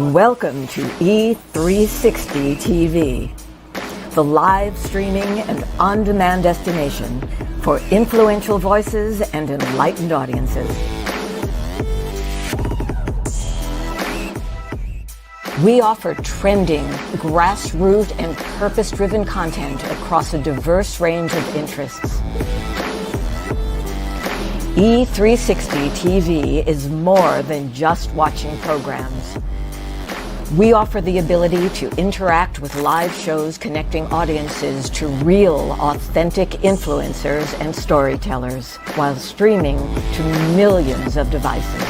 Welcome to E360 TV, the live streaming and on-demand destination for influential voices and enlightened audiences. We offer trending, grassroots, and purpose-driven content across a diverse range of interests. E360 TV is more than just watching programs. We offer the ability to interact with live shows connecting audiences to real, authentic influencers and storytellers while streaming to millions of devices.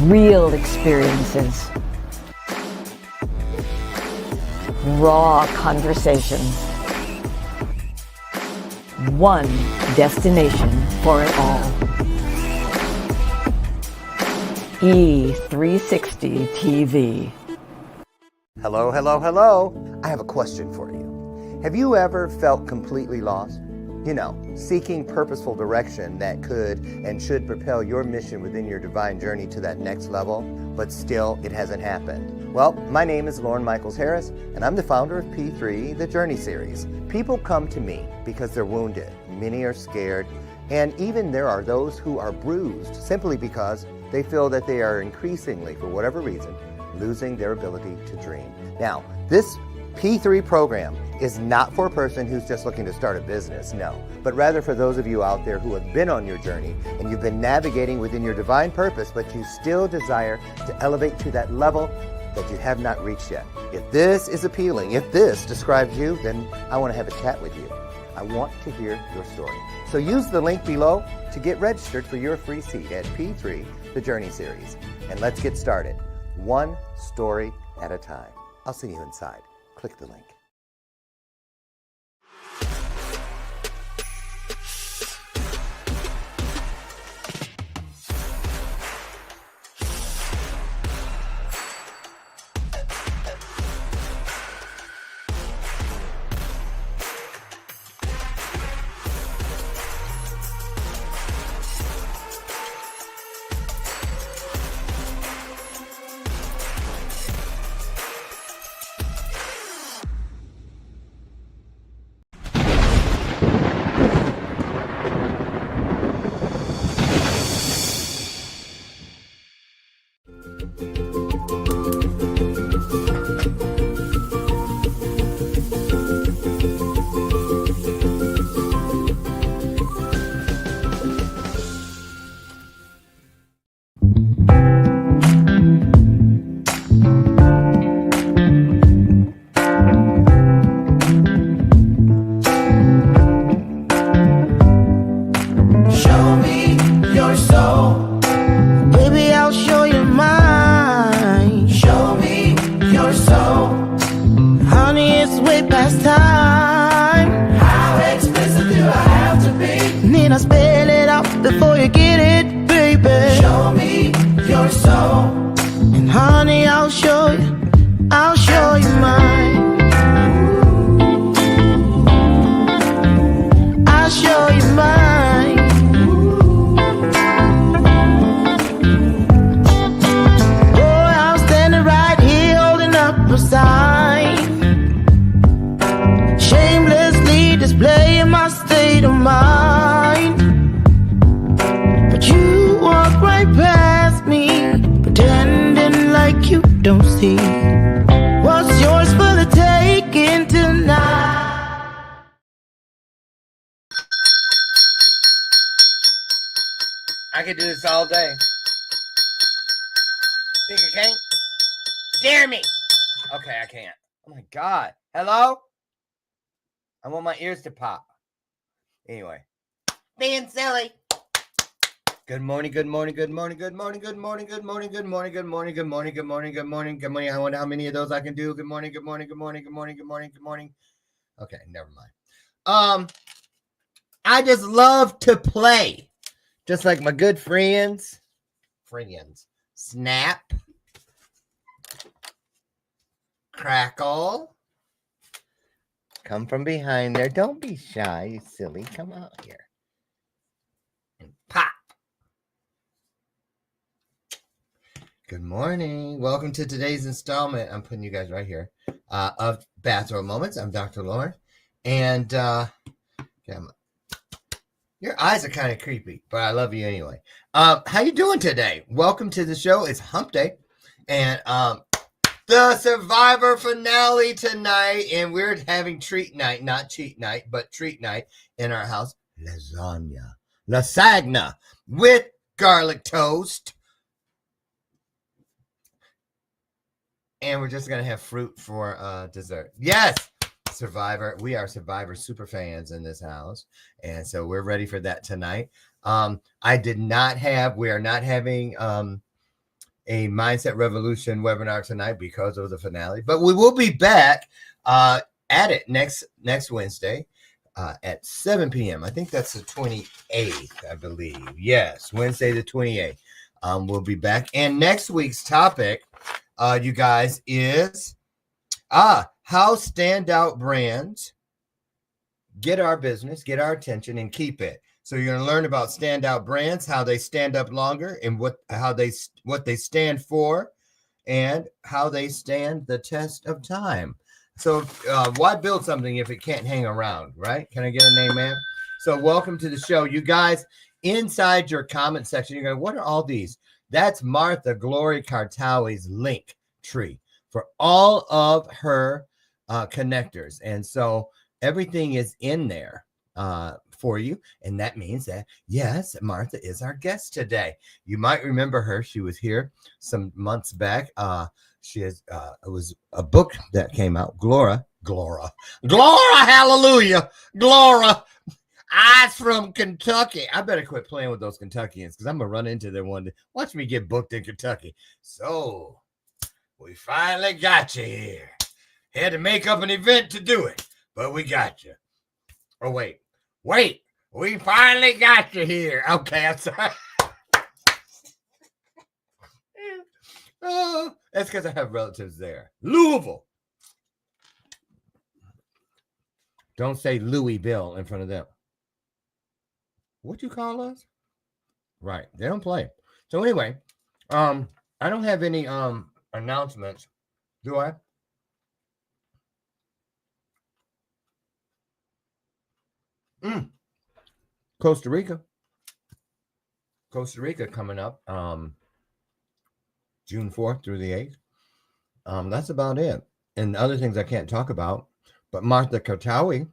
Real experiences, raw conversations, one destination for it all. E360 TV. Hello, hello, hello. I have a question for you. Have you ever felt completely lost? You know, seeking purposeful direction that could and should propel your mission within your divine journey to that next level, but still it hasn't happened. Well, my name is Lauren Michaels Harris, and I'm the founder of P3, the Journey Series. People come to me because they're wounded. Many are scared, and even there are those who are bruised simply because they feel that they are increasingly, for whatever reason, losing their ability to dream. Now, this P3 program is not for a person who's just looking to start a business, no, but rather for those of you out there who have been on your journey and you've been navigating within your divine purpose, but you still desire to elevate to that level that you have not reached yet. If this is appealing, if this describes you, then I want to have a chat with you. I want to hear your story. So use the link below to get registered for your free seat at P3, the Journey Series. And let's get started, one story at a time. I'll see you inside. Click the link. I could do this all day. Think I can't? Dare me! Okay, I can't. Oh my God. Hello? I want my ears to pop. Anyway. Being silly. Good morning, good morning, good morning, good morning, good morning, good morning, good morning, good morning, good morning, good morning, good morning, good morning. I wonder how many of those I can do. Good morning, good morning, good morning, good morning, good morning, good morning. Okay, never mind. I just love to play. Just like my good friends. Snap. Crackle. Come from behind there. Don't be shy, you silly. Come out here. And pop. Good morning. Welcome to today's installment. I'm putting you guys right here of Bathrobe Moments. I'm Dr. Lauren. And your eyes are kind of creepy, but I love you anyway. How you doing today? Welcome to the show. It's hump day. And the Survivor finale tonight. And we're having treat night, not cheat night, but treat night in our house. Lasagna with garlic toast. And we're just going to have fruit for dessert. Yes, Survivor. We are Survivor super fans in this house. And so we're ready for that tonight. We are not having a Mindset Revolution webinar tonight because of the finale. But we will be back at it next Wednesday at 7 p.m. I think that's the 28th, I believe. Yes, Wednesday the 28th. We'll be back. And next week's topic, you guys, is how standout brands get our business, get our attention, and keep it. So you're going to learn about standout brands, how they stand up longer, and what they stand for, and how they stand the test of time. So why build something if it can't hang around, right? Can I get an amen? So welcome to the show, you guys. Inside your comment section, you're going, what are all these? That's Martha Glory Kartaoui's link tree for all of her connectors. And so everything is in there for you. And that means that, yes, Martha is our guest today. You might remember her. She was here some months back. It was a book that came out, Glora, hallelujah, Glora. Eyes from Kentucky. I better quit playing with those Kentuckians because I'm going to run into them one day. Watch me get booked in Kentucky. So, we finally got you here. Had to make up an event to do it, but we got you. Oh, wait. We finally got you here. Okay, I'm sorry. Oh, that's because I have relatives there. Louisville. Don't say Louisville in front of them. What you call us? Right. They don't play. So anyway, I don't have any announcements. Do I? Costa Rica coming up June 4th through the 8th. That's about it. And other things I can't talk about. But Martha Kartaoui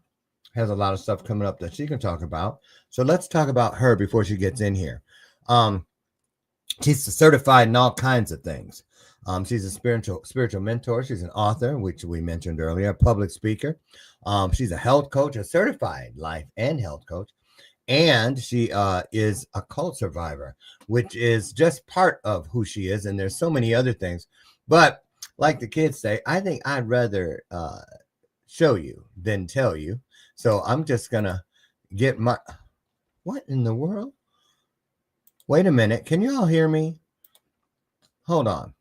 has a lot of stuff coming up that she can talk about. So let's talk about her before she gets in here. She's certified in all kinds of things. She's a spiritual mentor. She's an author, which we mentioned earlier, a public speaker. She's a health coach, a certified life and health coach. And she is a cult survivor, which is just part of who she is. And there's so many other things. But like the kids say, I think I'd rather show you than tell you. So I'm just going to get my... What in the world? Wait a minute. Can you all hear me? Hold on.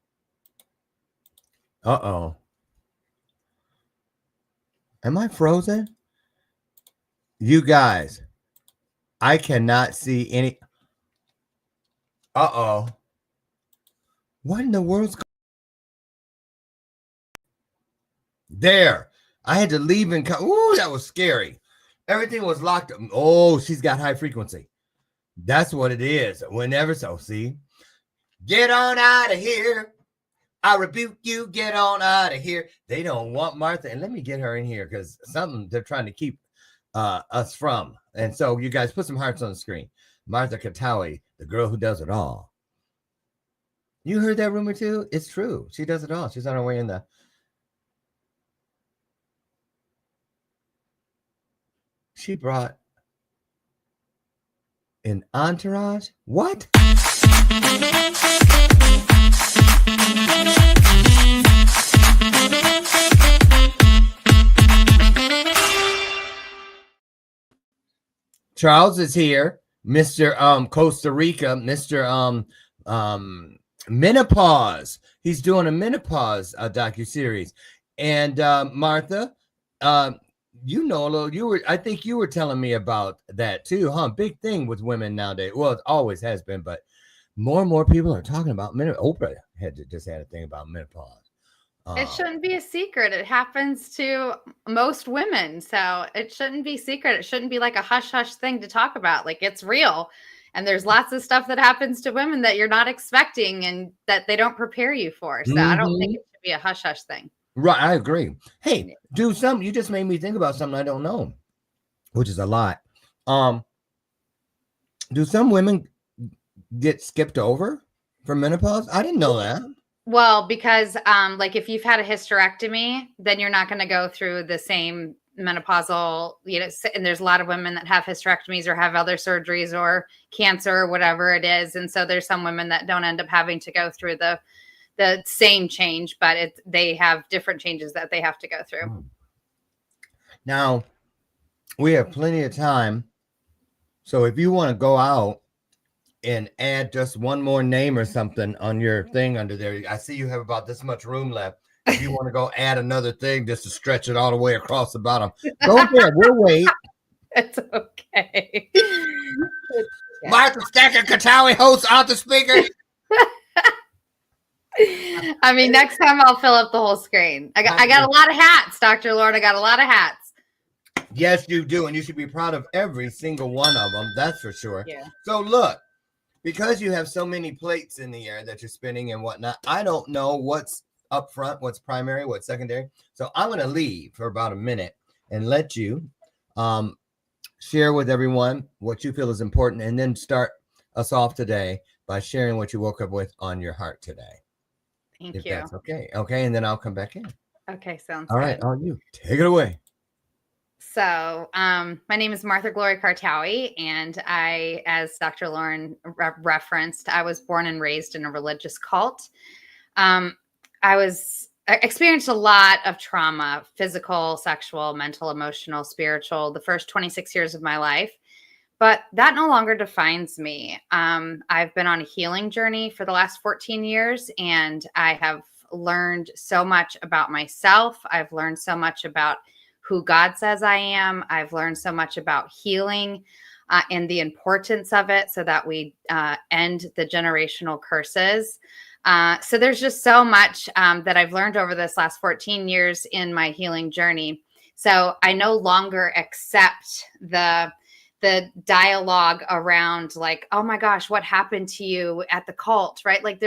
Uh-oh. Am I frozen? You guys, I cannot see any... Uh-oh. What in the world's... There. I had to leave and come. Ooh, that was scary. Everything was locked up. Oh, she's got high frequency. That's what it is. Whenever so, see? Get on out of here. I rebuke you. Get on out of here. They don't want Martha. And let me get her in here because something they're trying to keep us from. And so you guys put some hearts on the screen. Martha Kartaoui, the girl who does it all. You heard that rumor too? It's true. She does it all. She's on her way in the... She brought an entourage? What? Charles is here. Mr. Costa Rica, Mr. Menopause. He's doing a menopause docuseries. And Martha, you know a little. I think you were telling me about that too, huh? Big thing with women nowadays. Well, it always has been, but more and more people are talking about menopause. Oprah just had a thing about menopause. It shouldn't be a secret. It happens to most women, so it shouldn't be secret. It shouldn't be like a hush hush thing to talk about. Like, it's real, and there's lots of stuff that happens to women that you're not expecting and that they don't prepare you for. So I don't think it should be a hush hush thing. Right, I agree. Hey, you just made me think about something I don't know, which is a lot. Do some women get skipped over for menopause? I didn't know that. Well, because like if you've had a hysterectomy, then you're not going to go through the same menopausal, and there's a lot of women that have hysterectomies or have other surgeries or cancer or whatever it is. And so there's some women that don't end up having to go through the same change, but they have different changes that they have to go through. Now, we have plenty of time. So if you want to go out and add just one more name or something on your thing under there, I see you have about this much room left. If you want to go add another thing just to stretch it all the way across the bottom, go ahead. We'll wait. It's okay. Martha Gartaoui, host, author, speaker. I mean, next time I'll fill up the whole screen. I got a lot of hats, Dr. Lauren. I got a lot of hats. Yes, you do. And you should be proud of every single one of them. That's for sure. Yeah. So look, because you have so many plates in the air that you're spinning and whatnot, I don't know what's up front, what's primary, what's secondary. So I'm going to leave for about a minute and let you share with everyone what you feel is important, and then start us off today by sharing what you woke up with on your heart today. Thank if you. That's okay. Okay. And then I'll come back in. Okay. Sounds all good. right. On you. Take it away. So my name is Martha Glory Kartaoui, and I, as Dr. Lauren referenced, I was born and raised in a religious cult. I experienced a lot of trauma, physical, sexual, mental, emotional, spiritual, the first 26 years of my life. But that no longer defines me. I've been on a healing journey for the last 14 years, and I have learned so much about myself. I've learned so much about who God says I am. I've learned so much about healing and the importance of it so that we end the generational curses. So there's just so much that I've learned over this last 14 years in my healing journey. So I no longer accept the dialogue around like, oh my gosh, what happened to you at the cult, right? Like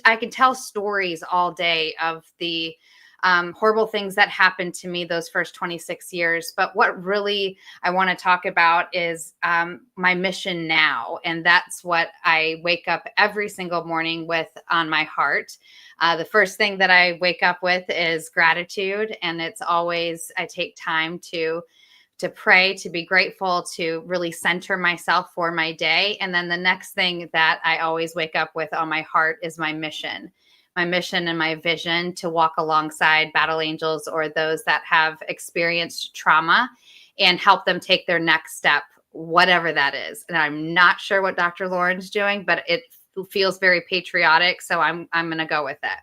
I can tell stories all day of the horrible things that happened to me those first 26 years. But what really I want to talk about is my mission now. And that's what I wake up every single morning with on my heart. The first thing that I wake up with is gratitude. And it's always, I take time to pray, to be grateful, to really center myself for my day. And then the next thing that I always wake up with on my heart is my mission and my vision to walk alongside battle angels or those that have experienced trauma and help them take their next step, whatever that is. And I'm not sure what Dr. Lauren's doing, but it feels very patriotic. So I'm going to go with it.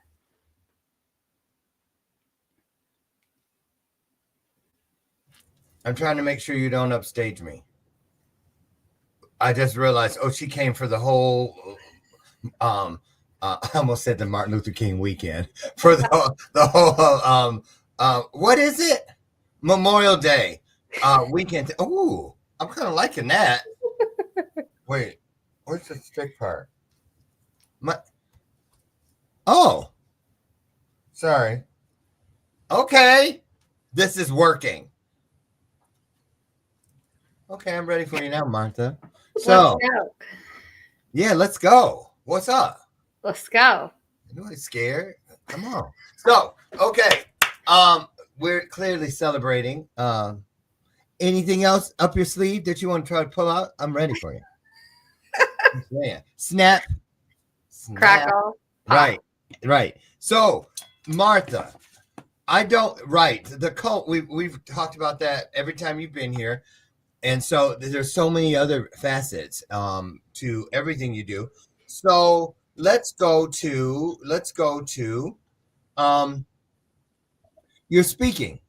I'm trying to make sure you don't upstage me. I just realized, she came for the whole, I almost said the Martin Luther King weekend, for the whole, what is it? Memorial Day weekend. Oh, I'm kind of liking that. Wait, where's the strict part? Sorry. Okay, this is working. Okay, I'm ready for you now, Martha. So, let's go. Yeah, let's go. What's up? Let's go. Nobody's scared. Come on. So, okay. We're clearly celebrating. Anything else up your sleeve that you want to try to pull out? I'm ready for you. Yeah. Snap. Crackle. Pop. Right. So, Martha, the cult, we've talked about that every time you've been here. And so there's so many other facets to everything you do. So let's go to your speaking.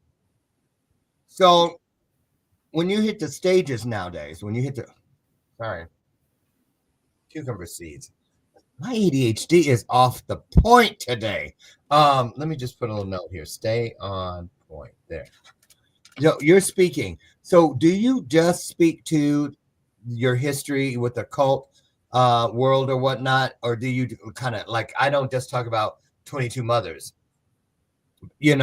So when you hit the stages nowadays, cucumber seeds. My ADHD is off the point today. Let me just put a little note here. Stay on point there. You're speaking. So do you just speak to your history with the cult world or whatnot? Or do you kind of like, I don't just talk about 22 mothers, and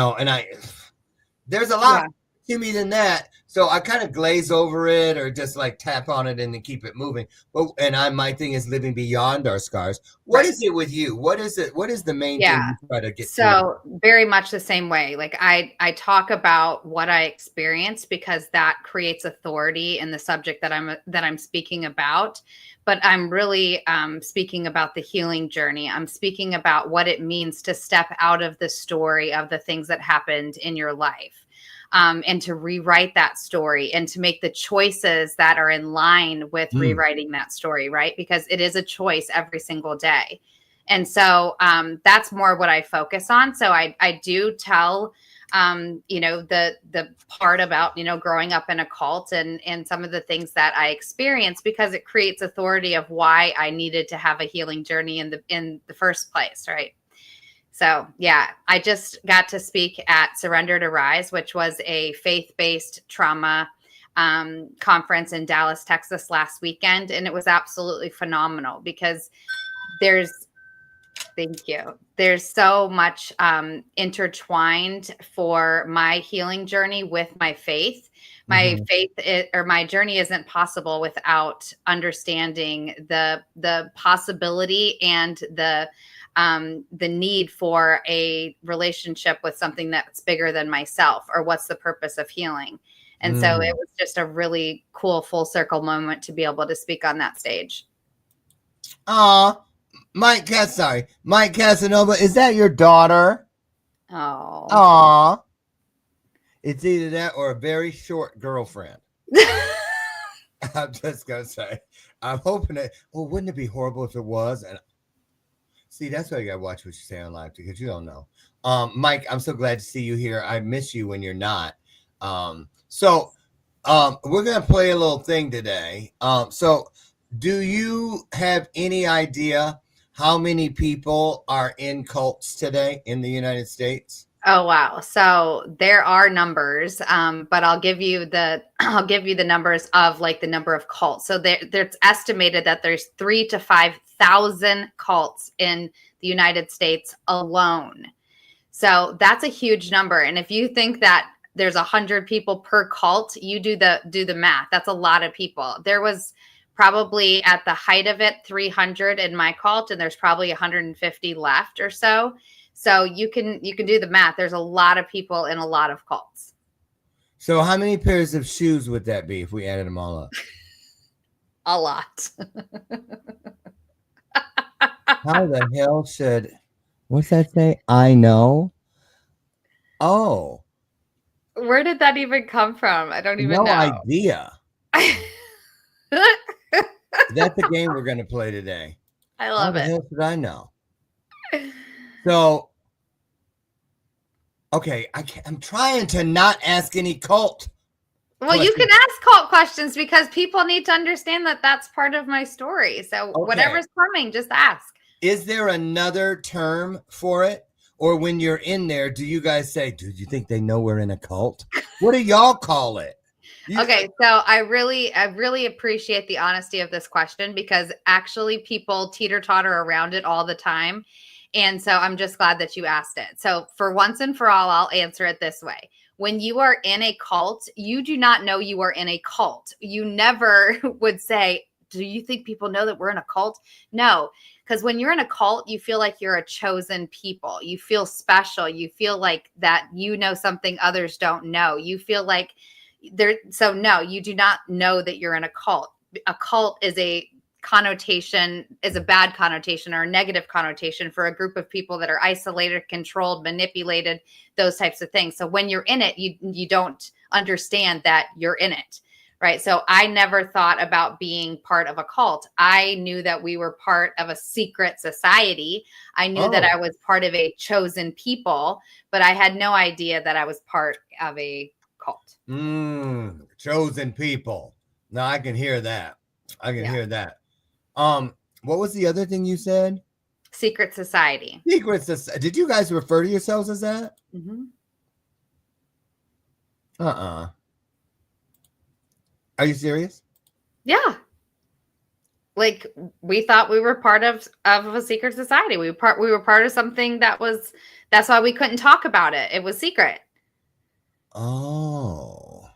there's a lot to me than that. So I kind of glaze over it or just like tap on it and then keep it moving. My thing is living beyond our scars. What is it with you? What is it? What is the main thing you try to get to? So very much the same way. Like I talk about what I experienced because that creates authority in the subject that I'm speaking about. But I'm really speaking about the healing journey. I'm speaking about what it means to step out of the story of the things that happened in your life. And to rewrite that story and to make the choices that are in line with rewriting that story, right? Because it is a choice every single day. And so that's more what I focus on. So I do tell, the part about, growing up in a cult and some of the things that I experienced because it creates authority of why I needed to have a healing journey in the first place, right? So, yeah, I just got to speak at Surrender to Rise, which was a faith-based trauma conference in Dallas, Texas last weekend. And it was absolutely phenomenal because there's so much intertwined for my healing journey with my faith. My my journey isn't possible without understanding the possibility and the need for a relationship with something that's bigger than myself, or what's the purpose of healing. And so it was just a really cool full circle moment to be able to speak on that stage. Mike Casanova, is that your daughter? Oh. It's either that or a very short girlfriend. I'm just gonna say, I'm hoping that. Well, wouldn't it be horrible if it was? And see, that's why you gotta watch what you say on live because you don't know. Mike, I'm so glad to see you here. I miss you when you're not. So we're gonna play a little thing today. So do you have any idea how many people are in cults today in the United States? Oh, wow. So there are numbers, but I'll give you the numbers of like the number of cults. So there's estimated that there's 3,000 to 5,000 cults in the United States alone. So that's a huge number. And if you think that there's 100 people per cult, you do the math. That's a lot of people. There was probably at the height of it 300 in my cult, and there's probably 150 left or so. So you can do the math. There's a lot of people in a lot of cults. So how many pairs of shoes would that be if we added them all up? A lot. How the hell should, what's that say? I know. Oh. Where did that even come from? I don't even know. No idea. That's the game we're going to play today. I love it. How the hell should I know? So, okay, I'm trying to not ask any cult. Well, you can ask cult questions because people need to understand that that's part of my story. So whatever's coming, just ask. Is there another term for it? Or when you're in there, do you guys say, do you think they know we're in a cult? What do y'all call it? Okay, so I really appreciate the honesty of this question because actually people teeter-totter around it all the time. And so I'm just glad that you asked it. So for once and for all, I'll answer it this way. When you are in a cult, you do not know you are in a cult. You never would say, do you think people know that we're in a cult? No, because when you're in a cult, you feel like you're a chosen people. You feel special. You feel like that you know something others don't know. You feel like so no, you do not know that you're in a cult. A cult is a bad connotation or a negative connotation for a group of people that are isolated, controlled, manipulated, those types of things. So when you're in it, you don't understand that you're in it, right? So I never thought about being part of a cult. I knew that we were part of a secret society. I knew that I was part of a chosen people, but I had no idea that I was part of a cult. Chosen people. Now I can hear that. I can Yeah. hear that. What was the other thing you said? Secret society. Secret society. Did you guys refer to yourselves as that? Mm-hmm. Are you serious? Yeah. Like we thought we were part of a secret society. We were part of something that's why we couldn't talk about it. It was secret. Oh.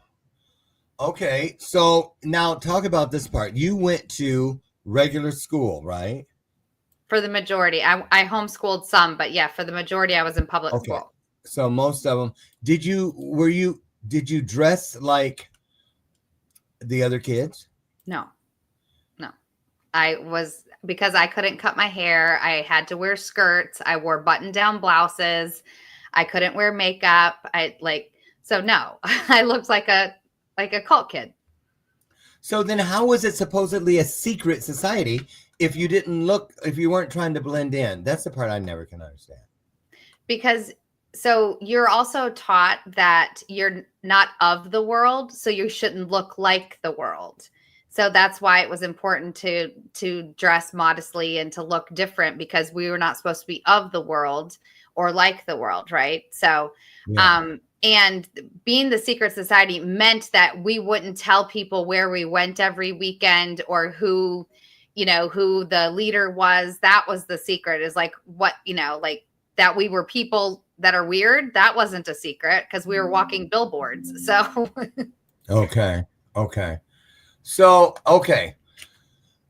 Okay. So now talk about this part. You went to regular school, right? For the majority. I homeschooled some, but yeah, for the majority I was in public school. So most of them. Did you dress like the other kids? No. Because I couldn't cut my hair. I had to wear skirts. I wore button-down blouses. I couldn't wear makeup. So no, I looked like a cult kid. So then how was it supposedly a secret society if you weren't trying to blend in? That's the part I never can understand. Because so you're also taught that you're not of the world, so you shouldn't look like the world. So that's why it was important to dress modestly and to look different, because we were not supposed to be of the world or like the world, right? So, and being the secret society meant that we wouldn't tell people where we went every weekend or who the leader was. That was the secret, is like that we were people that are weird. That wasn't a secret because we were walking billboards. So, Okay.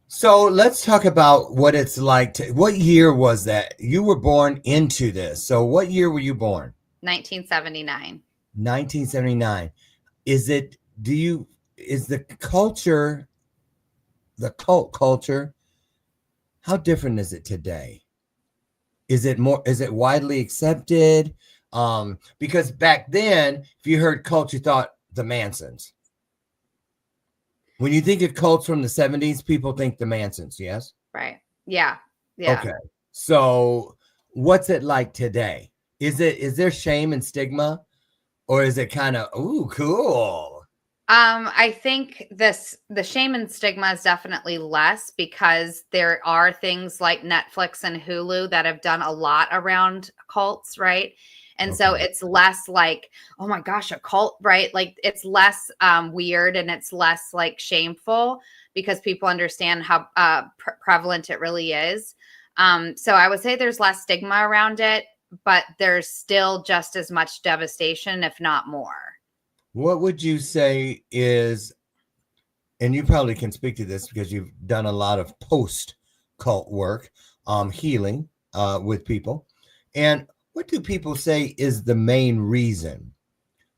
So let's talk about what it's like what year was that? You were born into this. So what year were you born? 1979. 1979. Is the culture, the cult culture, how different is it today? Is it widely accepted? Because back then, if you heard cult, you thought the Mansons. When you think of cults from the 70s, people think the Mansons, yes? Right. Yeah. Okay. So what's it like today? Is there shame and stigma, or is it kind of, ooh, cool? I think the shame and stigma is definitely less, because there are things like Netflix and Hulu that have done a lot around cults, right? And so it's less like, oh my gosh, a cult, right? Like it's less weird, and it's less like shameful, because people understand how prevalent it really is. So I would say there's less stigma around it, but there's still just as much devastation, if not more. What would you say is, and you probably can speak to this because you've done a lot of post-cult work, healing with people, and what do people say is the main reason?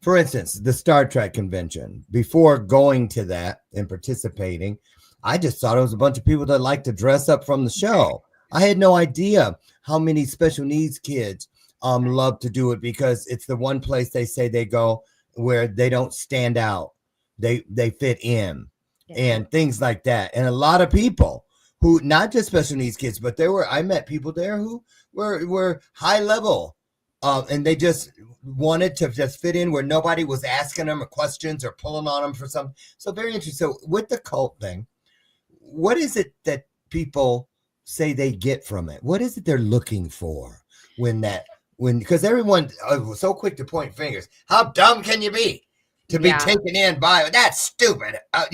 For instance, the Star Trek convention. Before going to that and participating, I just thought it was a bunch of people that like to dress up from the show. I had no idea how many special needs kids love to do it, because it's the one place they say they go where they don't stand out. They fit in, and things like that. And a lot of people who, not just special needs kids, but I met people there who were high level, and they just wanted to just fit in where nobody was asking them questions or pulling on them for something. So very interesting. So with the cult thing, what is it that people say they get from it? What is it they're looking for because everyone was so quick to point fingers. How dumb can you be to be taken in by that's stupid? How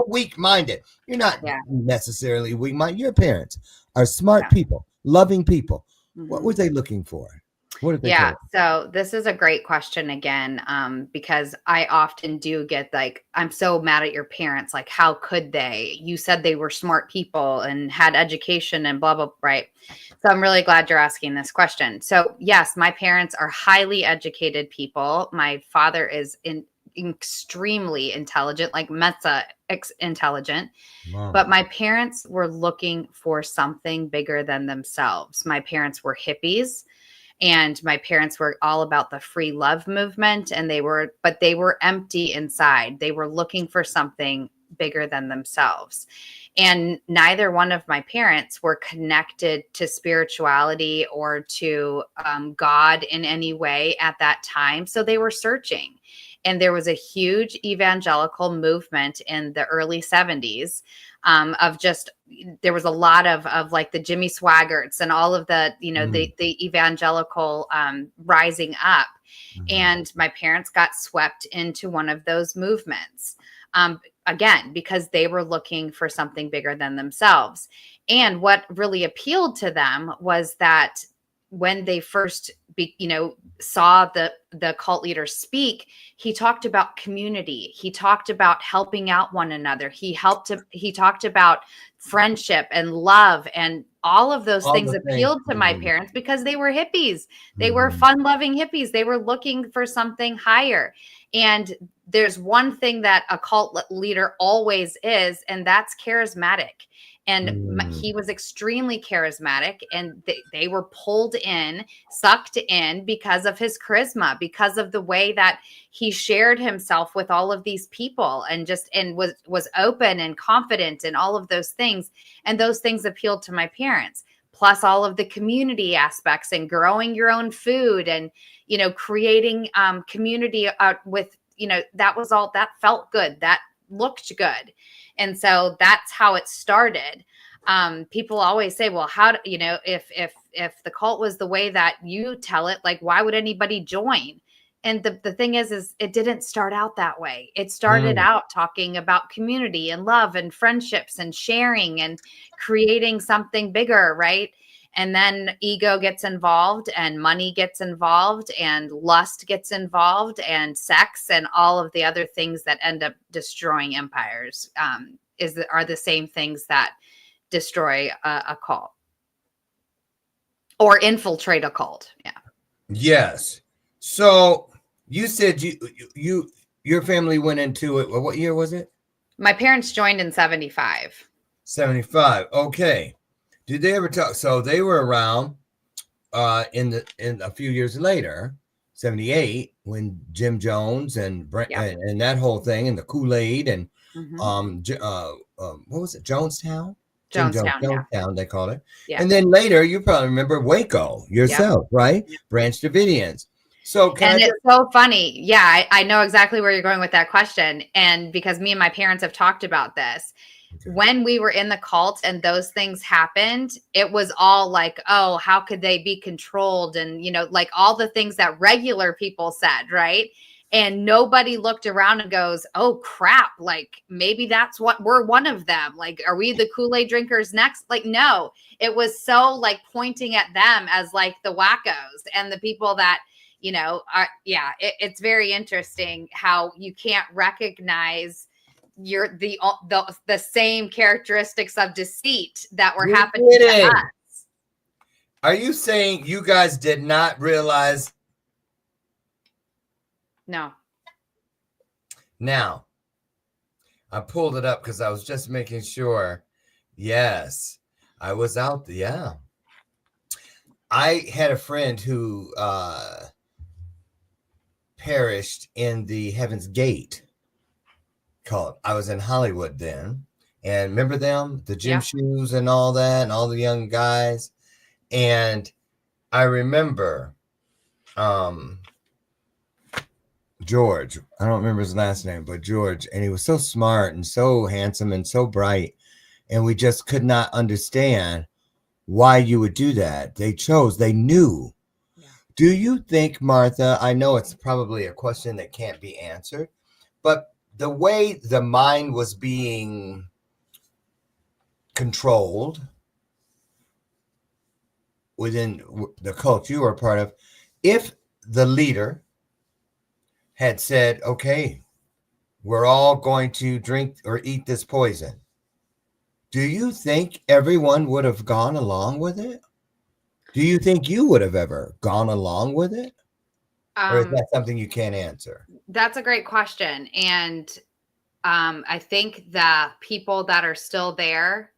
weak-minded. You're not necessarily weak-minded. Your parents are smart people, loving people. Mm-hmm. What were they looking for? What did they so this is a great question again, because I often do get like, I'm so mad at your parents. Like, how could they? You said they were smart people and had education and blah, blah, right? So I'm really glad you're asking this question. So yes, my parents are highly educated people. My father is extremely intelligent, like Mensa intelligent. Wow. But my parents were looking for something bigger than themselves. My parents were hippies. And my parents were all about the free love movement, and they were empty inside. They were looking for something bigger than themselves. And neither one of my parents were connected to spirituality or to God in any way at that time. So they were searching. And there was a huge evangelical movement in the early 70s of just, there was a lot of like the Jimmy Swaggarts and all of the, you know, the evangelical rising up. And my parents got swept into one of those movements. Again, because they were looking for something bigger than themselves. And what really appealed to them was that when they first, saw the cult leader speak, he talked about community. He talked about helping out one another. He talked about friendship and love, and all of those things appealed to my parents because they were hippies. They were fun-loving hippies. They were looking for something higher. And there's one thing that a cult leader always is, and that's charismatic. And he was extremely charismatic, and they were pulled in, sucked in because of his charisma, because of the way that he shared himself with all of these people, and was open and confident and all of those things. And those things appealed to my parents, plus all of the community aspects and growing your own food and, creating community with, that felt good. That looked good. And so that's how it started. People always say, well, if the cult was the way that you tell it, like, why would anybody join? And the thing is it didn't start out that way. It started out talking about community and love and friendships and sharing and creating something bigger, right? And then ego gets involved, and money gets involved, and lust gets involved, and sex, and all of the other things that end up destroying empires are the same things that destroy a cult or infiltrate a cult. Yeah. Yes. So you said your family went into it. What year was it? My parents joined in 75. 75. Okay. Did they ever talk? So they were around in a few years later, 78, when Jim Jones and Brent and that whole thing, and the Kool-Aid and what was it? Jonestown, Jonestown, they call it. Yeah. And then later, you probably remember Waco yourself, right? Branch Davidians. So it's so funny. Yeah, I know exactly where you're going with that question. And because me and my parents have talked about this. Okay. When we were in the cult and those things happened, it was all like, oh, how could they be controlled? And, like all the things that regular people said, right? And nobody looked around and goes, oh, crap. Like, maybe that's what we're one of them. Like, are we the Kool-Aid drinkers next? Like, no, it was so like pointing at them as like the wackos and the people that, it's very interesting how you can't recognize the same characteristics of deceit that were happening to us. Are you saying you guys did not realize? No. Now, I pulled it up because I was just making sure. Yes, I was out there. Yeah. I had a friend who perished in the Heaven's Gate cult. I was in Hollywood then. And remember them? The gym shoes and all that, and all the young guys. And I remember George. I don't remember his last name, but George. And he was so smart and so handsome and so bright. And we just could not understand why you would do that. They knew. Yeah. Do you think, Martha, I know it's probably a question that can't be answered, but the way the mind was being controlled within the cult you were a part of, if the leader had said, okay, we're all going to drink or eat this poison, do you think everyone would have gone along with it? Do you think you would have ever gone along with it? Or is that something you can't answer? That's a great question. And I think the people that are still there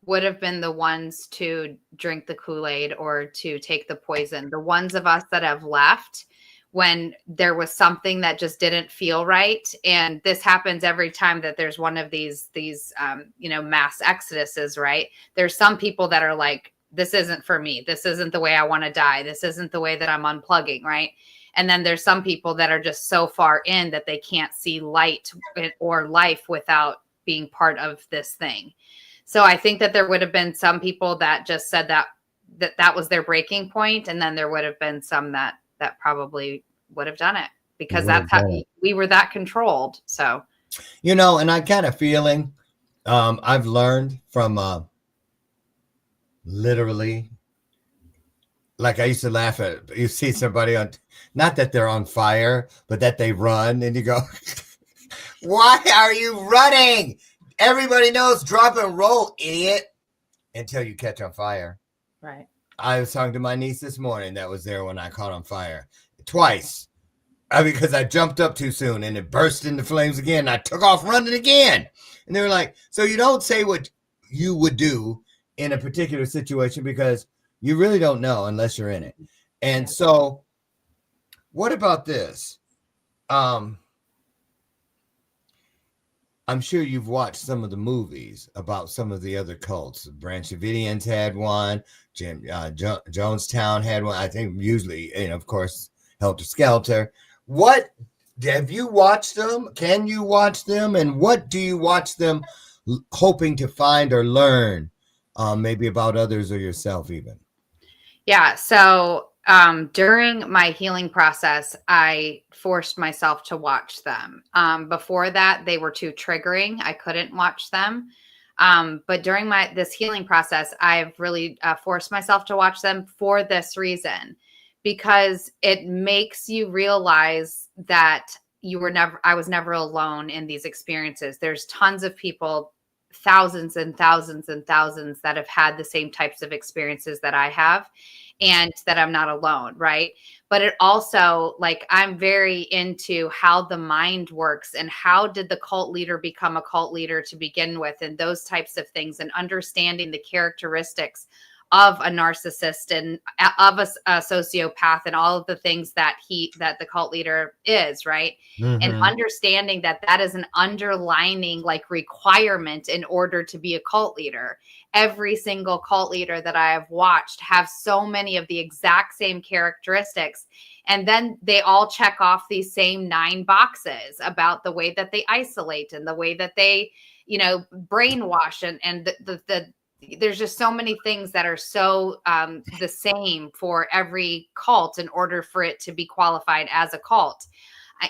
would have been the ones to drink the Kool-Aid or to take the poison. The ones of us that have left when there was something that just didn't feel right. And this happens every time that there's one of these mass exoduses, right? There's some people that are like, this isn't for me. This isn't the way I want to die. This isn't the way that I'm unplugging, right? And then there's some people that are just so far in that they can't see light or life without being part of this thing. So I think that there would have been some people that just said that was their breaking point. And then there would have been some that probably would have done it because that's how we were that controlled. So, you know, and I got a feeling I've learned from literally, like I used to laugh at, you see somebody on, not that they're on fire, but that they run and you go, why are you running? Everybody knows drop and roll, idiot, until you catch on fire. Right. I was talking to my niece this morning that was there when I caught on fire twice. Because I jumped up too soon and it burst into flames again. I took off running again. And they were like, so you don't say what you would do in a particular situation because you really don't know unless you're in it. And so what about this? I'm sure you've watched some of the movies about some of the other cults. Branch Davidians had one. Jonestown had one. I think usually, and of course, Helter Skelter. What have you watched them? Can you watch them? And what do you watch them hoping to find or learn, maybe about others or yourself even? Yeah. So during my healing process, I forced myself to watch them. Before that, they were too triggering. I couldn't watch them. But during this healing process, I've really forced myself to watch them for this reason, because it makes you realize that I was never alone in these experiences. There's tons of people, thousands and thousands and thousands that have had the same types of experiences that I have, and that I'm not alone. Right. But it also, like, I'm very into how the mind works and how did the cult leader become a cult leader to begin with, and those types of things, and understanding the characteristics of a narcissist and of a sociopath and all of the things that the cult leader is, right? Mm-hmm. And understanding that is an underlining like requirement in order to be a cult leader. Every single cult leader that I have watched have so many of the exact same characteristics. And then they all check off these same 9 boxes about the way that they isolate and the way that they, brainwash and there's just so many things that are so the same for every cult in order for it to be qualified as a cult,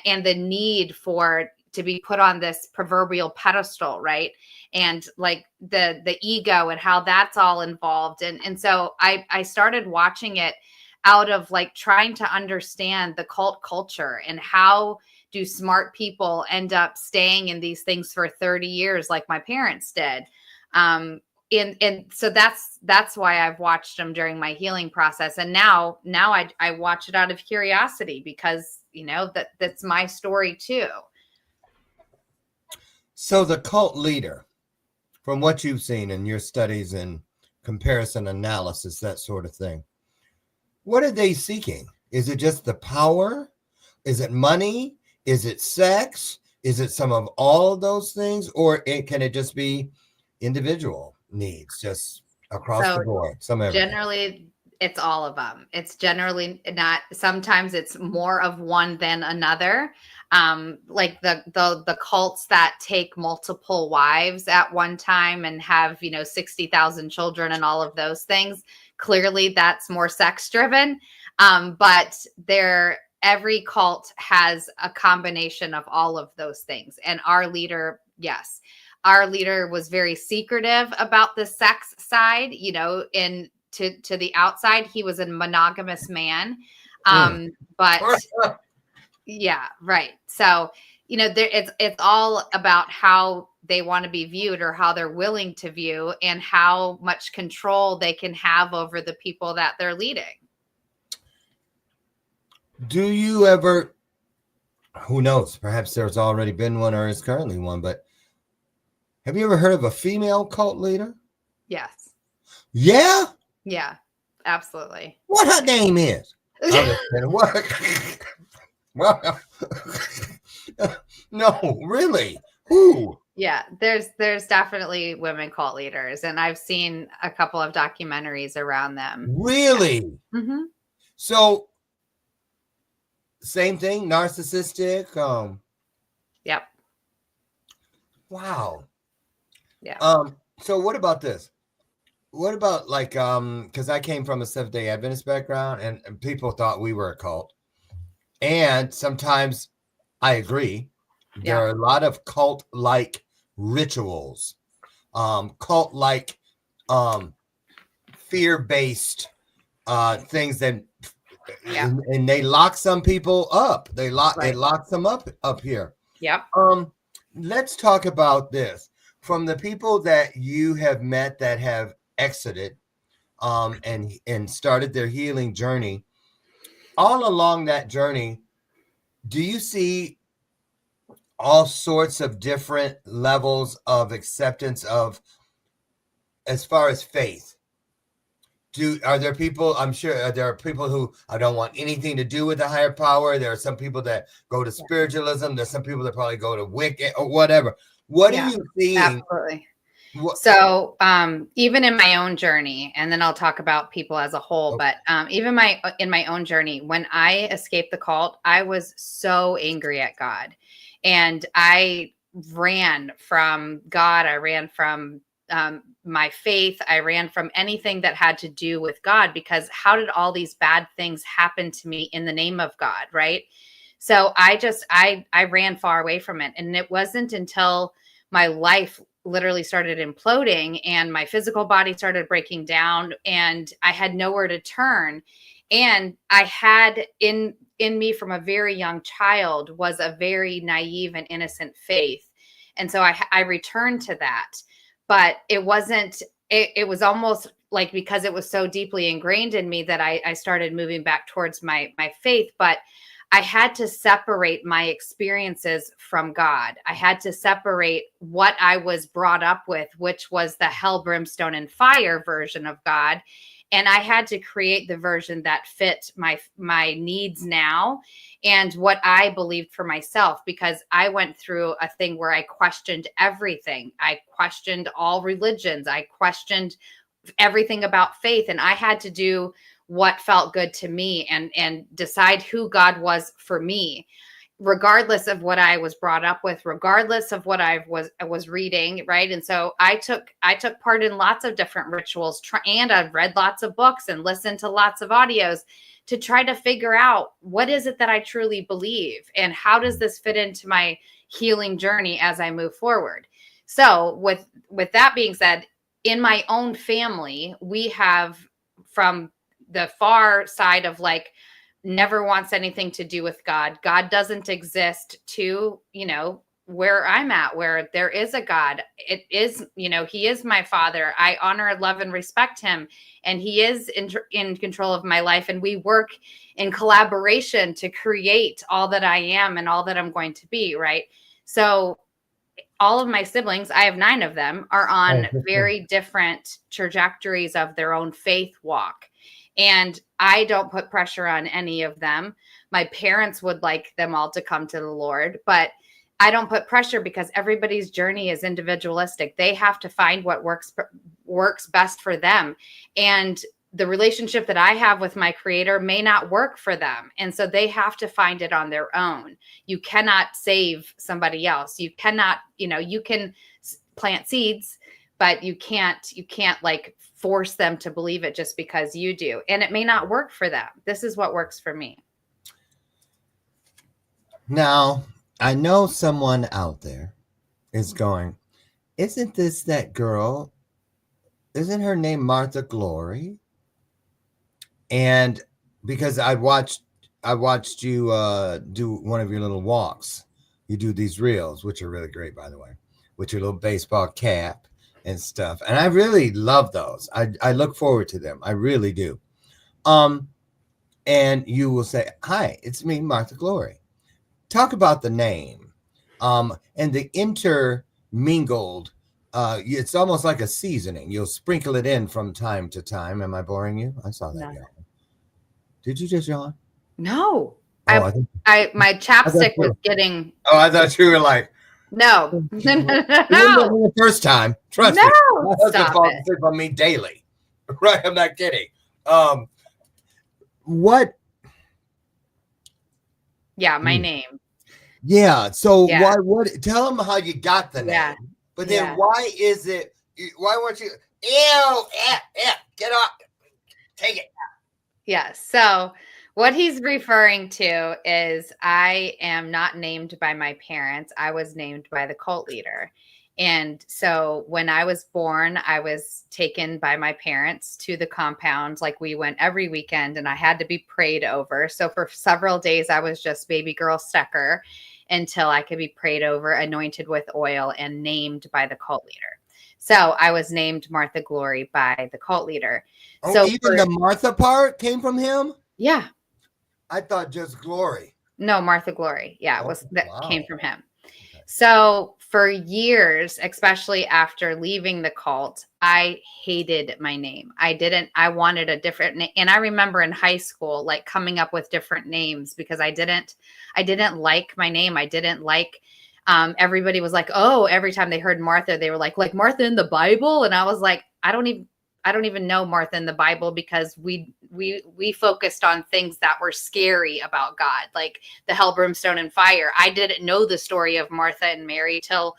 and the need for to be put on this proverbial pedestal, right? And like the ego and how that's all involved. And so I started watching it out of like trying to understand the cult culture and how do smart people end up staying in these things for 30 years like my parents did. And so that's why I've watched them during my healing process. And now I watch it out of curiosity because, that's my story too. So the cult leader, from what you've seen in your studies and comparison analysis, that sort of thing, what are they seeking? Is it just the power? Is it money? Is it sex? Is it some of all of those things? Or can it just be individual needs just across the board? Generally, it's all of them. It's generally not, sometimes it's more of one than another. Like the cults that take multiple wives at one time and have, 60,000 children and all of those things. Clearly that's more sex driven. But every cult has a combination of all of those things. And our leader, yes. Our leader was very secretive about the sex side, to the outside. He was a monogamous man. But yeah, right. So, it's all about how they want to be viewed or how they're willing to view and how much control they can have over the people that they're leading. Do you ever, who knows, perhaps there's already been one or is currently one, but have you ever heard of a female cult leader? Yes. Yeah? Yeah, absolutely. What her name is? Well, no, really? Who? Yeah, there's definitely women cult leaders, and I've seen a couple of documentaries around them. Really? Yeah. Mm-hmm. So same thing, narcissistic. Yep. Wow. Yeah. So what about this? What about like because I came from a Seventh-day Adventist background, and people thought we were a cult. And sometimes I agree. There Yeah. are a lot of cult-like rituals, cult-like fear-based things that Yeah. and they lock some people up. It Right. locks them up here. Yep. Let's talk about this. From the people that you have met that have exited and started their healing journey, all along that journey, do you see all sorts of different levels of acceptance of as far as faith? Are there people, I'm sure there are people who I don't want anything to do with the higher power. There are some people that go to spiritualism. There's some people that probably go to Wicca or whatever. What are you seeing? Absolutely. So even in my own journey, and then I'll talk about people as a whole, but even in my own journey, when I escaped the cult, I was so angry at God, and I ran from God. I ran from my faith. I ran from anything that had to do with God, because how did all these bad things happen to me in the name of God, right? So I ran far away from it. And it wasn't until my life literally started imploding and my physical body started breaking down and I had nowhere to turn. And I had in me from a very young child was a very naive and innocent faith. And so I returned to that. But it wasn't, it was almost like, because it was so deeply ingrained in me, that I started moving back towards my faith. But I had to separate my experiences from God. I had to separate what I was brought up with, which was the hell, brimstone, and fire version of God. And I had to create the version that fit my needs now and what I believed for myself, because I went through a thing where I questioned everything. I questioned all religions. I questioned everything about faith. And I had to do what felt good to me and decide who God was for me, regardless of what I was brought up with, regardless of what I was reading, right? And so I took part in lots of different rituals, and I've read lots of books and listened to lots of audios to try to figure out what is it that I truly believe and how does this fit into my healing journey as I move forward. So with that being said, in my own family, we have, from the far side of like, never wants anything to do with God. God doesn't exist, to, where I'm at, where there is a God. It is, he is my father. I honor, love, and respect him. And he is in control of my life. And we work in collaboration to create all that I am and all that I'm going to be. Right. So all of my siblings, I have 9 of them, are on very different trajectories of their own faith walk. And I don't put pressure on any of them. My parents would like them all to come to the Lord, but I don't put pressure, because everybody's journey is individualistic. They have to find what works best for them. And the relationship that I have with my creator may not work for them. And so they have to find it on their own. You cannot save somebody else. You cannot, you can plant seeds, but you can't like force them to believe it just because you do. And it may not work for them. This is what works for me. Now, I know someone out there is going, isn't this that girl? Isn't her name Martha Glory? And because I watched you do one of your little walks. You do these reels, which are really great, by the way, with your little baseball cap and stuff. And I really love those. I look forward to them. I really do. And you will say, hi, it's me, Martha Glory. Talk about the name and the intermingled. It's almost like a seasoning. You'll sprinkle it in from time to time. Am I boring you? I saw that. No. Did you just yawn? No. My chapstick was getting. Oh, I thought you were like. No. No. The first time. Trust me. My husband falls asleep on me daily. Right? I'm not kidding. What Yeah, my name. Yeah. So Yeah. tell them how you got the name. Yeah. But then Yeah. why weren't you, get off, take it. Yeah. So what he's referring to is I am not named by my parents. I was named by the cult leader. And so when I was born, I was taken by my parents to the compound. Like we went every weekend and I had to be prayed over. So for several days, I was just baby girl Stecker until I could be prayed over, anointed with oil, and named by the cult leader. So I was named Martha Glory by the cult leader. Oh, So even the Martha part came from him? Yeah. I thought just Glory. No, Martha Glory. Yeah, came from him. Okay. So for years, especially after leaving the cult, I hated my name. I wanted a different name. And I remember in high school, like coming up with different names because I didn't like my name. I didn't like, everybody was like, oh, every time they heard Martha, they were like Martha in the Bible. And I was like, I don't even know Martha in the Bible because we focused on things that were scary about God, like the hell, brimstone, and fire. I didn't know the story of Martha and Mary till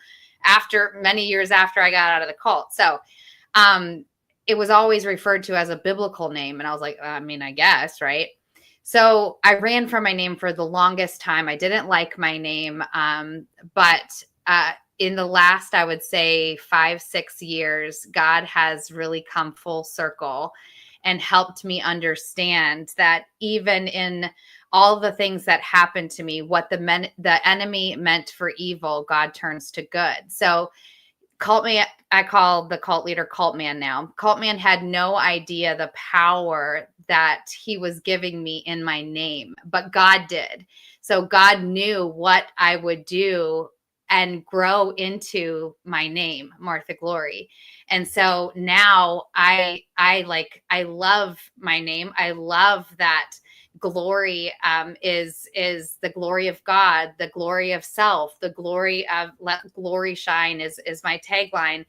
many years after I got out of the cult. So it was always referred to as a biblical name. And I was like, I mean, I guess, right? So I ran from my name for the longest time. I didn't like my name, but in the last, I would say 5-6 years, God has really come full circle and helped me understand that even in all the things that happened to me, what the enemy meant for evil, God turns to good. So I call the cult leader Cult Man now. Cult Man had no idea the power that he was giving me in my name, but God did. So God knew what I would do and grow into my name, Martha Glory. And so now I love my name. I love that glory is the glory of God, the glory of self, the glory of let glory shine is my tagline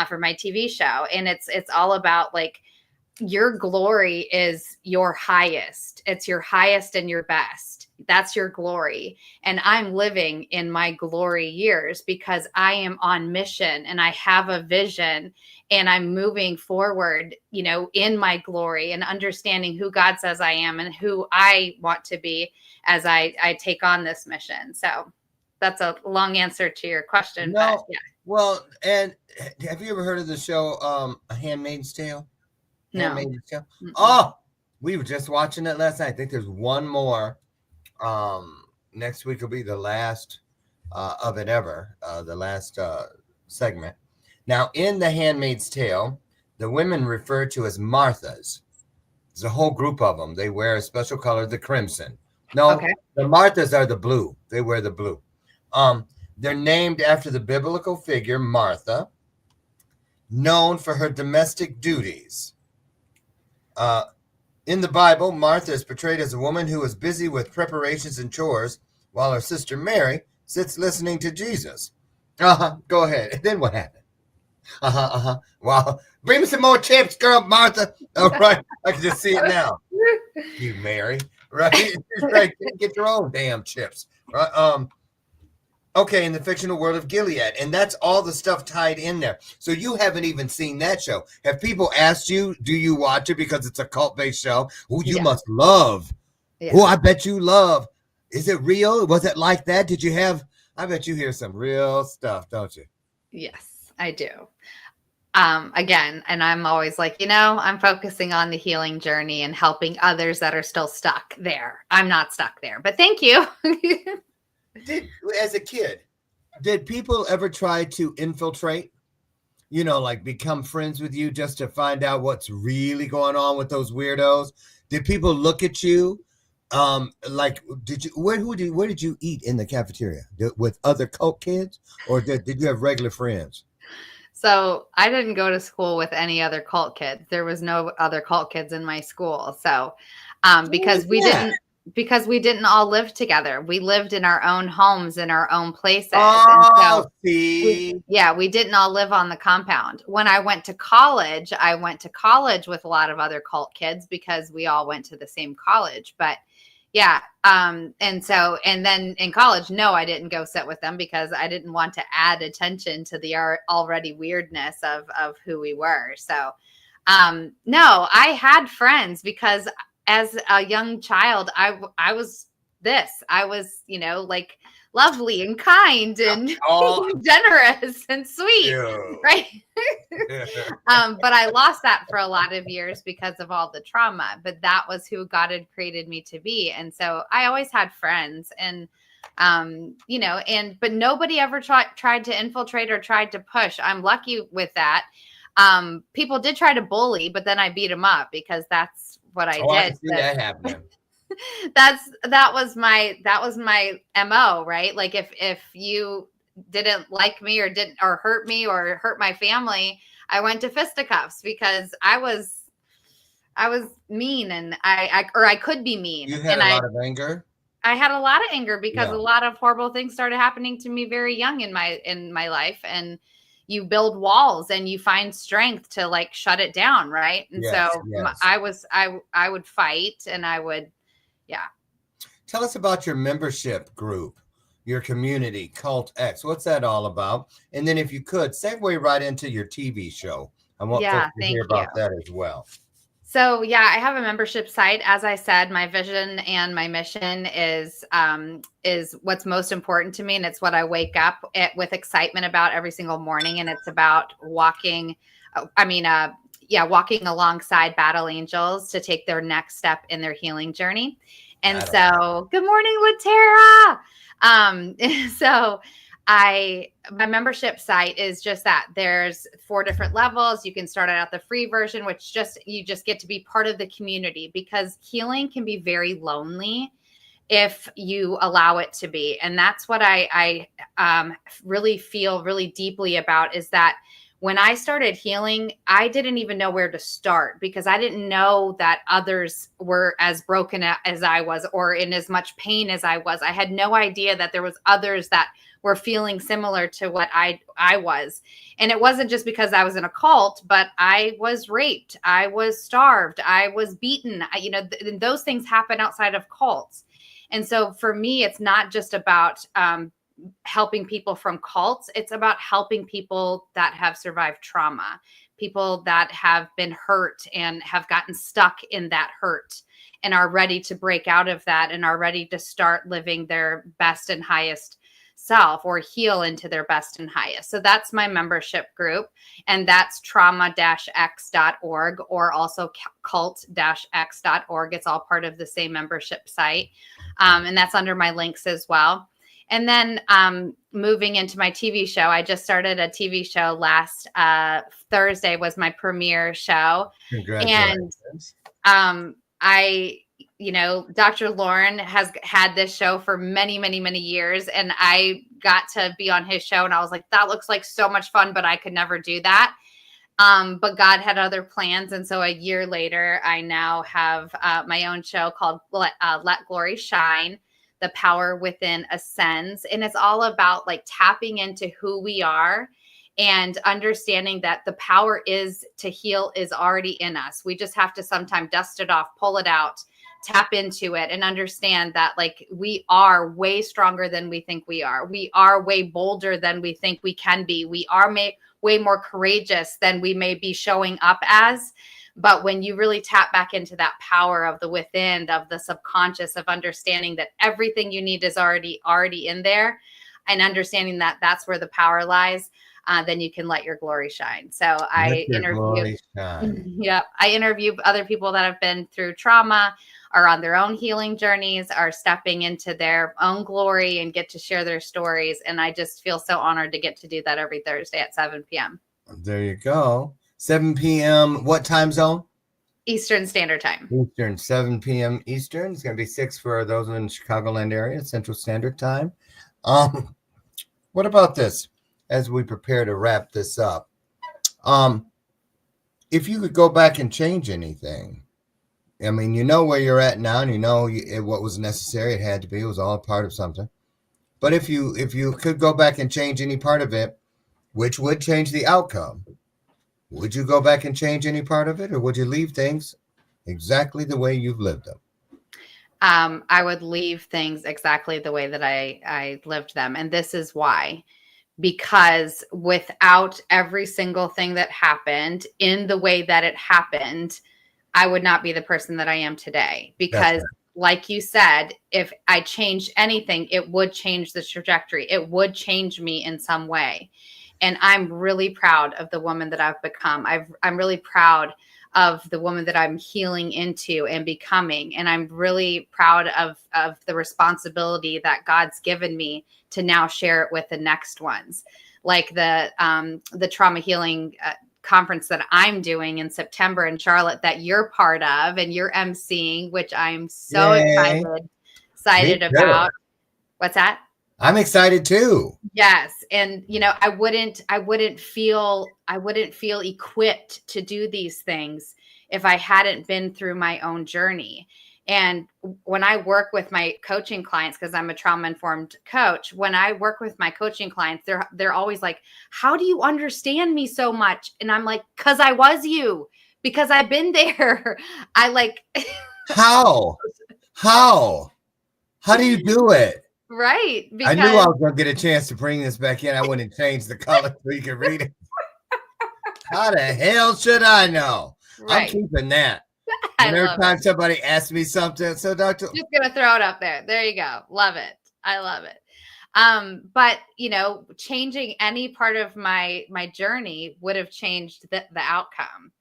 for my TV show. And it's all about like, your glory is your highest. It's your highest and your best. That's your glory. And I'm living in my glory years because I am on mission and I have a vision and I'm moving forward, in my glory and understanding who God says I am and who I want to be as I take on this mission. So that's a long answer to your question. No, but yeah. Well, and have you ever heard of the show, A Handmaid's Tale? No. Oh, we were just watching it last night. I think there's one more. Next week will be the last of it ever, the last segment. Now, in The Handmaid's Tale, the women referred to as Marthas. There's a whole group of them. They wear a special color, the crimson. No, okay. The Marthas are the blue. They wear the blue. They're named after the biblical figure Martha, known for her domestic duties. In the Bible, Martha is portrayed as a woman who is busy with preparations and chores while her sister Mary sits listening to Jesus. Go ahead. And then what happened? Wow. Bring me some more chips, girl, Martha. All right. I can just see it now. You, Mary. Right? Right. Get your own damn chips. Right. Okay, in the fictional world of Gilead. And that's all the stuff tied in there. So you haven't even seen that show. Have people asked you, do you watch it because it's a cult-based show? Who you must love. Who I bet you love. Is it real? Was it like that? Did you have, I bet you hear some real stuff, don't you? Yes, I do. Again, and I'm always like, I'm focusing on the healing journey and helping others that are still stuck there. I'm not stuck there, but thank you. As a kid, did people ever try to infiltrate, like become friends with you just to find out what's really going on with those weirdos? Did people look at you? Where did you eat in the cafeteria? With other cult kids, or did you have regular friends? So I didn't go to school with any other cult kids. There was no other cult kids in my school. So because we didn't all live together. We lived in our own homes, in our own places. Oh, and so we didn't all live on the compound. When I went to college with a lot of other cult kids because we all went to the same college. But, Yeah. And then in college, no, I didn't go sit with them because I didn't want to add attention to the already weirdness of who we were. So, no, I had friends because as a young child, I was like lovely and kind and Oh, generous and sweet. ew. Right. But I lost that for a lot of years because of all the trauma, but that was who God had created me to be. And so I always had friends and, but nobody ever tried to infiltrate or tried to push. I'm lucky with that. People did try to bully, but then I beat them up because that's what I Oh, I did. can see that happening. That was my MO, right? Like if you didn't like me or hurt me or hurt my family, I went to fisticuffs because I was mean and I could be mean. You had and a lot of anger. I had a lot of anger because Yeah. a lot of horrible things started happening to me very young in my life. And you build walls and you find strength to like shut it down, right? And Yes, so yes. I would fight and I would, yeah. Tell us about your membership group, your community, Cult X. What's that all about? And then if you could, segue right into your TV show. I want Yeah, folks to thank hear about you. that as well. So yeah, I have a membership site. As I said, my vision and my mission is what's most important to me, and it's what I wake up with excitement about every single morning. And it's about walking alongside battle angels to take their next step in their healing journey. And so, good morning, Latera. So my membership site is just that. There's 4 different levels. You can start out the free version, which you just get to be part of the community, because healing can be very lonely if you allow it to be. And that's what I really feel really deeply about, is that when I started healing, I didn't even know where to start because I didn't know that others were as broken as I was or in as much pain as I was. I had no idea that there was others that were feeling similar to what I was. And it wasn't just because I was in a cult, but I was raped. I was starved. I was beaten. Those things happen outside of cults. And so for me, it's not just about helping people from cults. It's about helping people that have survived trauma, people that have been hurt and have gotten stuck in that hurt and are ready to break out of that and are ready to start living their best and highest self or heal into their best and highest. So that's my membership group, and that's trauma-x.org or also cult-x.org. It's all part of the same membership site. And that's under my links as well. And then moving into my TV show, I just started a TV show last Thursday was my premiere show. Congratulations. And Dr. Lauren has had this show for many, many, many years. And I got to be on his show and I was like, that looks like so much fun, but I could never do that. But God had other plans. And so a year later, I now have my own show called Let Glory Shine. The Power Within Ascends. And it's all about like tapping into who we are and understanding that the power is to heal is already in us. We just have to sometimes dust it off, pull it out, tap into it, and understand that like we are way stronger than we think we are. We are way bolder than we think we can be. We are way more courageous than we may be showing up as. But when you really tap back into that power of the within, of the subconscious, of understanding that everything you need is already in there, and understanding that that's where the power lies, then you can let your glory shine. So I interview other people that have been through trauma, are on their own healing journeys, are stepping into their own glory and get to share their stories. And I just feel so honored to get to do that every Thursday at 7 p.m. There you go. 7 p.m. What time zone? Eastern Standard Time. Eastern, 7 p.m. Eastern. It's going to be 6 for those in the Chicagoland area, Central Standard Time. What about this as we prepare to wrap this up? If you could go back and change anything, I mean, you know where you're at now, and you know what was necessary. It had to be. It was all a part of something. But if you could go back and change any part of it, which would change the outcome, would you go back and change any part of it, or would you leave things exactly the way you've lived them? I would leave things exactly the way that I lived them. And this is why. Because without every single thing that happened in the way that it happened, I would not be the person that I am today. Because like you said, if I changed anything, it would change the trajectory. It would change me in some way. And I'm really proud of the woman that I've become. I'm really proud of the woman that I'm healing into and becoming. And I'm really proud of the responsibility that God's given me to now share it with the next ones. Like the trauma healing conference that I'm doing in September in Charlotte that you're part of and you're emceeing, which I'm so excited about. What's that? I'm excited too. Yes. And I wouldn't feel equipped to do these things if I hadn't been through my own journey. And when I work with my coaching clients, because I'm a trauma-informed coach, when I work with my coaching clients, they're always like, how do you understand me so much? And I'm like, because I was you, because I've been there. I like How do you do it? Right. I knew I was going to get a chance to bring this back in. I wouldn't change the color so you can read it. How the hell should I know? Right. I'm keeping that. Every time somebody asks me something, so Dr. Just going to throw it up there. There you go. Love it. I love it. But, changing any part of my journey would have changed the outcome.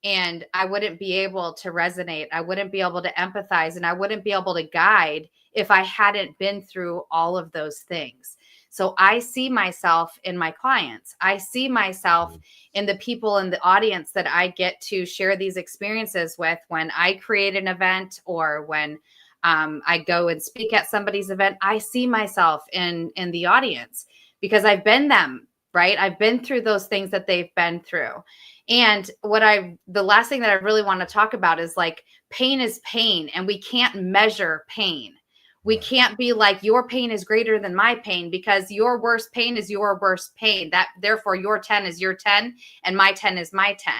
And I wouldn't be able to resonate. I wouldn't be able to empathize, and I wouldn't be able to guide if I hadn't been through all of those things. So I see myself in my clients. I see myself in the people in the audience that I get to share these experiences with when I create an event or when I go and speak at somebody's event. I see myself in the audience because I've been them, right? I've been through those things that they've been through. And the last thing that I really want to talk about is like pain is pain, and we can't measure pain. We can't be like, your pain is greater than my pain, because your worst pain is your worst pain. Therefore your 10 is your 10 and my 10 is my 10.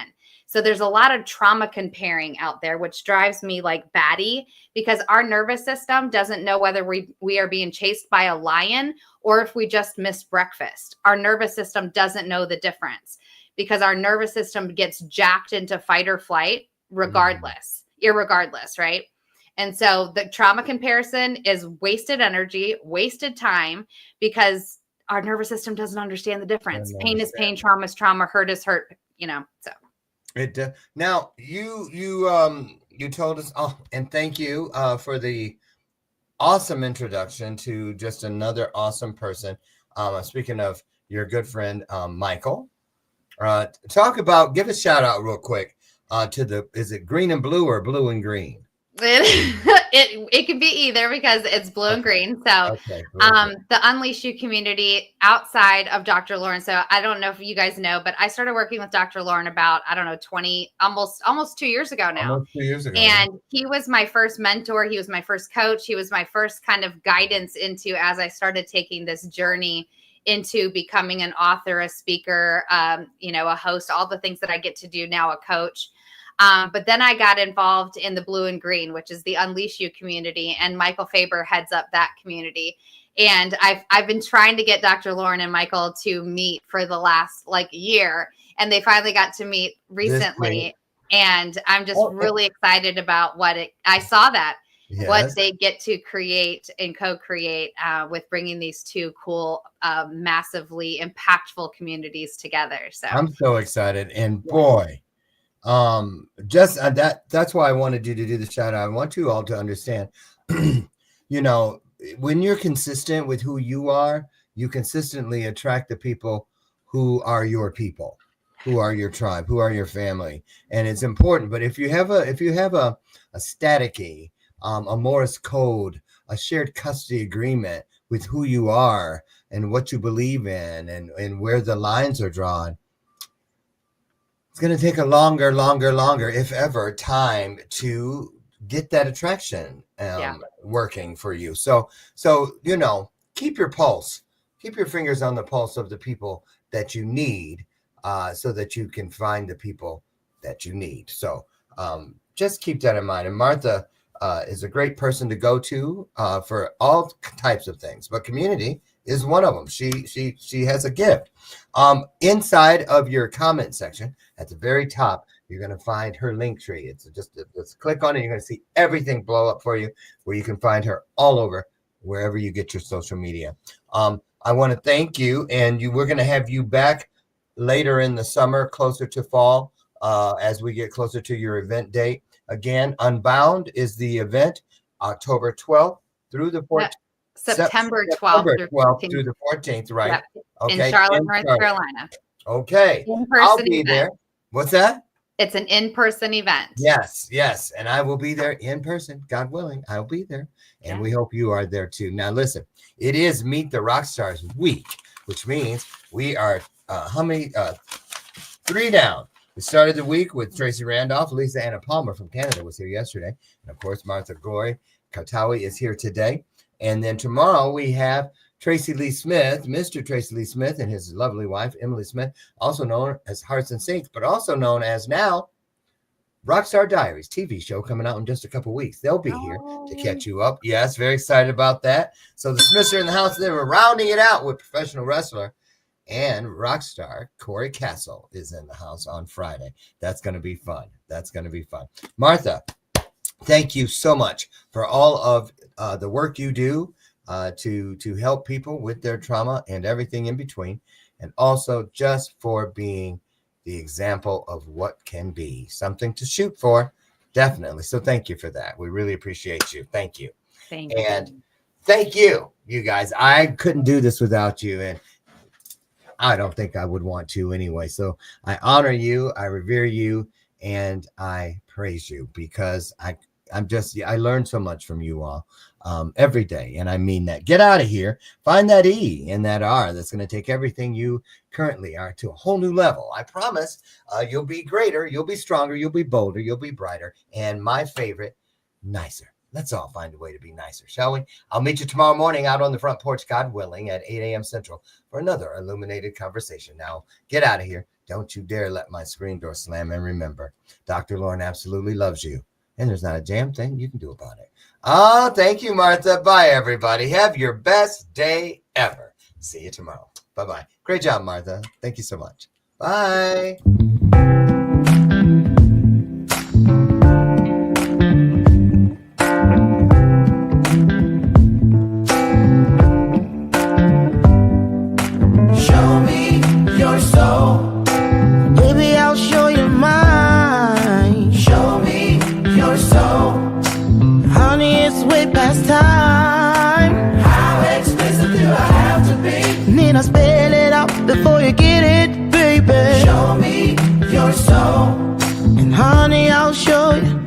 So there's a lot of trauma comparing out there, which drives me like batty, because our nervous system doesn't know whether we are being chased by a lion or if we just missed breakfast. Our nervous system doesn't know the difference, because our nervous system gets jacked into fight or flight irregardless, right? And so the trauma comparison is wasted energy, wasted time, because our nervous system doesn't understand the difference. Pain is pain, trauma is trauma, hurt is hurt, so. Now you told us, and thank you for the awesome introduction to just another awesome person. Speaking of your good friend, Michael, give a shout out real quick to is it green and blue or blue and green? It can be either, because it's blue and green. So the Unleash You community outside of Dr. Lauren. So I don't know if you guys know, but I started working with Dr. Lauren about, almost 2 years ago now. Almost 2 years ago. And he was my first mentor. He was my first coach. He was my first kind of guidance into, as I started taking this journey into becoming an author, a speaker, a host, all the things that I get to do now, a coach. But then I got involved in the blue and green, which is the Unleash You community, and Michael Faber heads up that community. And I've been trying to get Dr. Lauren and Michael to meet for the last year, and they finally got to meet recently. And I'm just really excited about I saw that. Yes. What they get to create and co-create with bringing these two cool, massively impactful communities together. So I'm so excited, and boy. That's why I wanted you to do the shout out. I want you all to understand, when you're consistent with who you are, you consistently attract the people who are your people, who are your tribe, who are your family. And it's important. But if you have a staticky, a Morse code, a shared custody agreement with who you are and what you believe in and where the lines are drawn, it's going to take a longer, if ever, time to get that attraction working for you. So, keep your pulse, keep your fingers on the pulse of the people that you need, so that you can find the people that you need. So, just keep that in mind. And Martha, is a great person to go to for all types of things, but community is one of them. She has a gift. Inside of your comment section at the very top, you're going to find her link tree. It's just click on it. You're going to see everything blow up for you, where you can find her all over wherever you get your social media. I want to thank you, and we're going to have you back later in the summer, closer to fall, as we get closer to your event date. Again, Unbound is the event, October 12th through the 14th. September 12th through the 14th, right? Yep. Okay. In Charlotte, North Carolina. Okay. I'll be there. What's that? It's an in-person event. Yes. And I will be there in person. God willing, I'll be there. And we hope you are there too. Now, listen, it is Meet the Rockstars week, which means we are 3 down. We started the week with Tracy Randolph. Lisa Anna Palmer from Canada was here yesterday. And of course, Martha Glory Kartaoui is here today. And then tomorrow we have Tracy Lee Smith, Mr. Tracy Lee Smith, and his lovely wife, Emily Smith, also known as Hearts and Saints, but also known as now Rockstar Diaries TV show coming out in just a couple weeks. They'll be here to catch you up. Yes, very excited about that. So the Smiths are in the house. They were rounding it out with professional wrestler and rock star Corey Castle is in the house on Friday. That's going to be fun. Martha, thank you so much for all of the work you do to help people with their trauma and everything in between, and also just for being the example of what can be something to shoot for. Definitely. So thank you for that. We really appreciate you. Thank you. Thank you. And thank you, you guys. I couldn't do this without you, and I don't think I would want to anyway. So I honor you, I revere you, and I praise you, because I learn so much from you all every day. And I mean that. Get out of here. Find that E and that R that's going to take everything you currently are to a whole new level. I promise you'll be greater. You'll be stronger. You'll be bolder. You'll be brighter. And my favorite, nicer. Let's all find a way to be nicer, shall we? I'll meet you tomorrow morning out on the front porch, God willing, at 8 a.m. Central for another illuminated conversation. Now, get out of here. Don't you dare let my screen door slam. And remember, Dr. Lauren absolutely loves you. And there's not a damn thing you can do about it. Oh, thank you, Martha. Bye, everybody. Have your best day ever. See you tomorrow. Bye-bye. Great job, Martha. Thank you so much. Bye. Show me your soul. Baby, I'll show you mine. Show me your soul. Honey, it's way past time. How expensive do I have to be? Need I spell it out before you get it, baby? Show me your soul. And honey, I'll show you